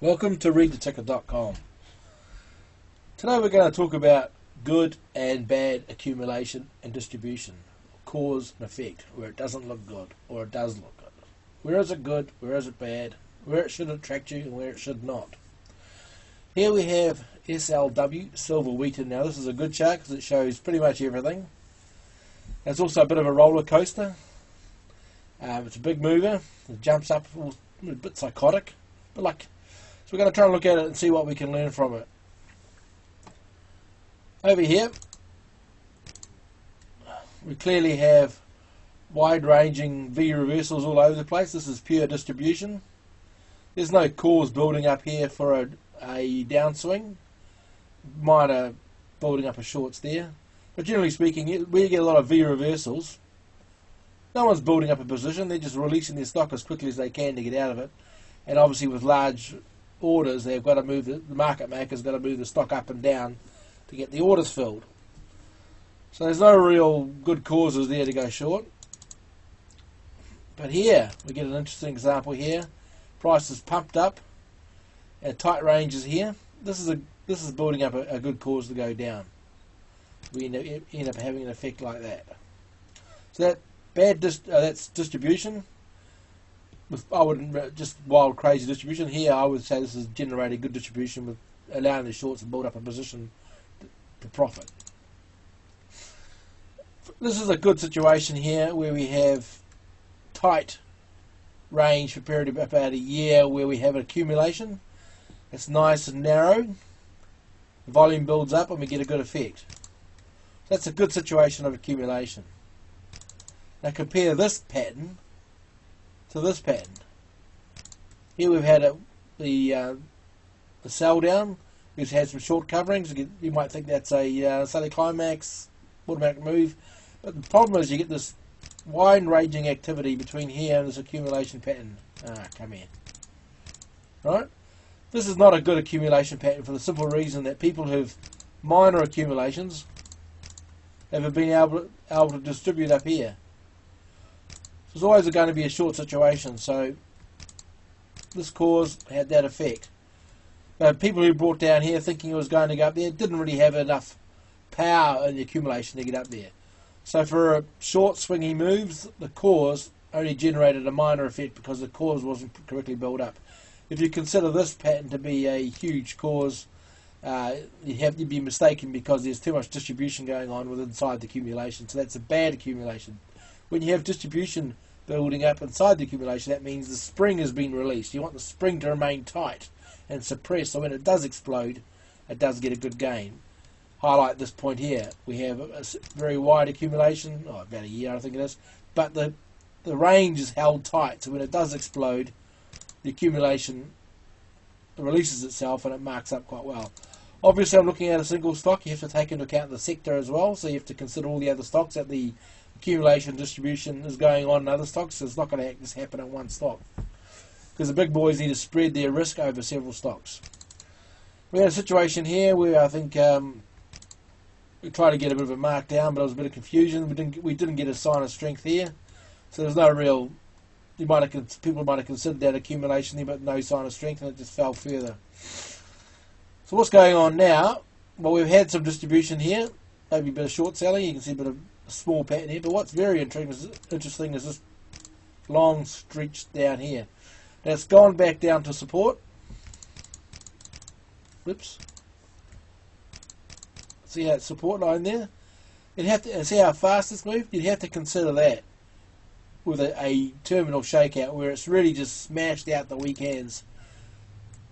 Welcome to readtheticker.com. Today we're going to talk about good and bad accumulation and distribution, cause and effect, where it doesn't look good or it does look good. Where is it good, where is it bad, where it should attract you and where it should not. Here we have SLW, silver wheaten. Now this is a good chart because it shows pretty much everything. It's also a bit of a roller coaster. It's a big mover. It jumps up, a bit psychotic, but like. So we're going to try and look at it and see what we can learn from it. Over here, we clearly have wide-ranging V reversals all over the place. This is pure distribution. There's no cause building up here for a downswing. Minor building up of shorts there. But generally speaking, we get a lot of V reversals. No one's building up a position. They're just releasing their stock as quickly as they can to get out of it. And obviously with large orders, they've got to move the market maker's got to move the stock up and down to get the orders filled. So there's no real good causes there to go short. But here we get an interesting example here. Price is pumped up and tight ranges here. This is building up a good cause to go down. We end up having an effect like that. So that's distribution. I wouldn't just wild crazy distribution. Here I would say this is generating good distribution with allowing the shorts to build up a position to profit. This is a good situation here where we have tight range for a period of about a year where we have an accumulation. It's nice and narrow. The volume builds up and we get a good effect. That's a good situation of accumulation. Now compare this pattern to this pattern. Here we've had the sell down. We've had some short coverings. You might think that's a Sunday climax automatic move, but the problem is you get this wide-ranging activity between here and this accumulation pattern. Come here. Right? This is not a good accumulation pattern for the simple reason that people who've minor accumulations have been able to distribute up here. There's always going to be a short situation, so this cause had that effect. People who brought down here thinking it was going to go up there didn't really have enough power in the accumulation to get up there. So for a short swingy moves, the cause only generated a minor effect because the cause wasn't correctly built up. If you consider this pattern to be a huge cause, you'd be mistaken because there's too much distribution going on inside the accumulation. So that's a bad accumulation. When you have distribution building up inside the accumulation, that means the spring has been released. You want the spring to remain tight and suppressed, so when it does explode, it does get a good gain. Highlight this point here. We have a very wide accumulation, about a year I think it is, but the range is held tight, so when it does explode, the accumulation releases itself and it marks up quite well. Obviously I'm looking at a single stock. You have to take into account the sector as well, so you have to consider all the other stocks that the accumulation distribution is going on in other stocks, so it's not going to just happen in one stock. Because the big boys need to spread their risk over several stocks. We had a situation here where I think we tried to get a bit of a markdown, but there was a bit of confusion. We didn't get a sign of strength here, so there's no real. People might have considered that accumulation there, but no sign of strength, and it just fell further. So what's going on now? Well, we've had some distribution here, maybe a bit of short selling. You can see a bit of a small pattern here, but what's very interesting is this long stretch down here. Now it's gone back down to support. Whoops. See that support line there? You'd have to see how fast it's moved. You'd have to consider that with a terminal shakeout where it's really just smashed out the weekends.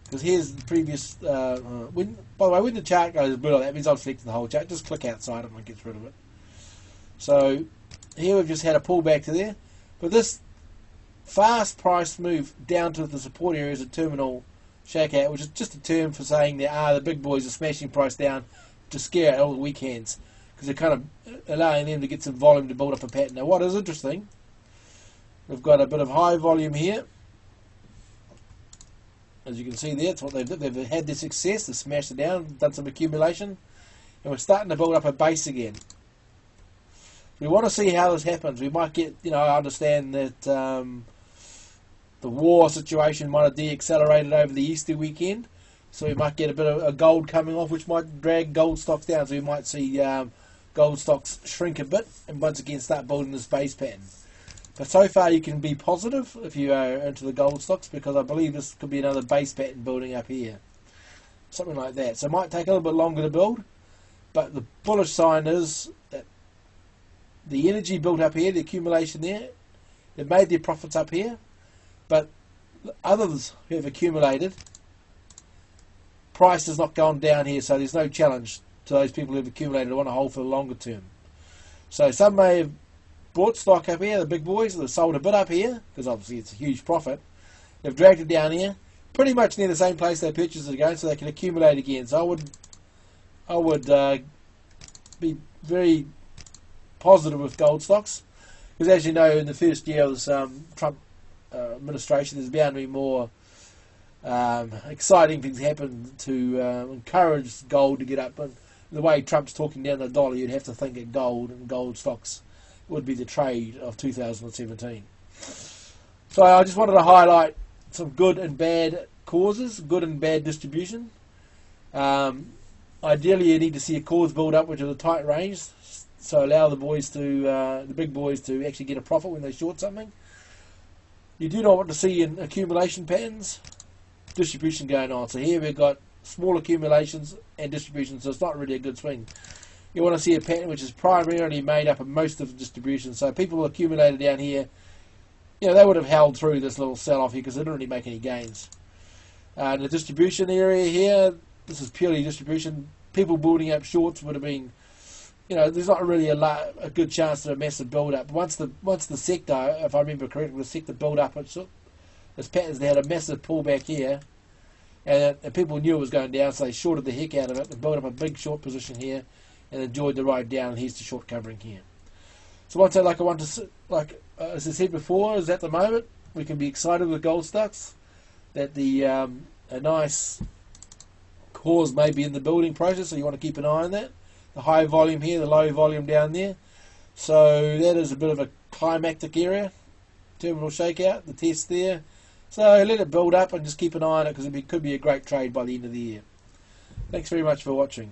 Because here's the previous. By the way, when the chart goes blue, that means I've selected the whole chart. Just click outside it and it gets rid of it. So here we've just had a pullback to there, but this fast price move down to the support area is a terminal shakeout, which is just a term for saying that the big boys are smashing price down to scare out all the weekends because they're kind of allowing them to get some volume to build up a pattern. Now what is interesting, we've got a bit of high volume here. As you can see there, it's what they've had their success. They've smashed it down, done some accumulation, and we're starting to build up a base again. We want to see how this happens. We might get, I understand that The war situation might have de-accelerated over the Easter weekend, so we might get a bit of a gold coming off, which might drag gold stocks down. So we might see gold stocks shrink a bit and once again start building this base pattern. But so far you can be positive if you are into the gold stocks, because I believe this could be another base pattern building up here. Something like that. So it might take a little bit longer to build, but the bullish sign is that the energy built up here, the accumulation there, they've made their profits up here, but others who have accumulated, price has not gone down here, so there's no challenge to those people who have accumulated and want to hold for the longer term. So some may have bought stock up here, the big boys, they've sold a bit up here, because obviously it's a huge profit. They've dragged it down here, pretty much near the same place they purchased it again, so they can accumulate again. So I would be very positive with gold stocks, because as you know, in the first year of this Trump administration, there's bound to be more exciting things happen to encourage gold to get up. And the way Trump's talking down the dollar, you'd have to think that gold and gold stocks would be the trade of 2017. So I just wanted to highlight some good and bad causes, good and bad distribution. Ideally, you need to see a cause build up, which is a tight range, so allow the boys to, the big boys, to actually get a profit when they short something. You do not want to see in accumulation patterns distribution going on. So here we've got small accumulations and distribution, so it's not really a good swing. You want to see a pattern which is primarily made up of most of the distribution. So people who accumulated down here, you know, they would have held through this little sell-off here because they didn't really make any gains. The distribution area here, this is purely distribution. People building up shorts would have been, you know, there's not really a good chance of a massive build-up. Once the sector, if I remember correctly, the sector build up, its patterns, they had a massive pullback here, and people knew it was going down, so they shorted the heck out of it and built up a big short position here and enjoyed the ride down. And here's the short covering here. So once I want to, as I said before, is at the moment we can be excited with gold stocks that a nice cause may be in the building process, so you want to keep an eye on that. The high volume here, the low volume down there. So that is a bit of a climactic area, terminal shakeout, the test there. So let it build up and just keep an eye on it, because it could be a great trade by the end of the year. Thanks very much for watching.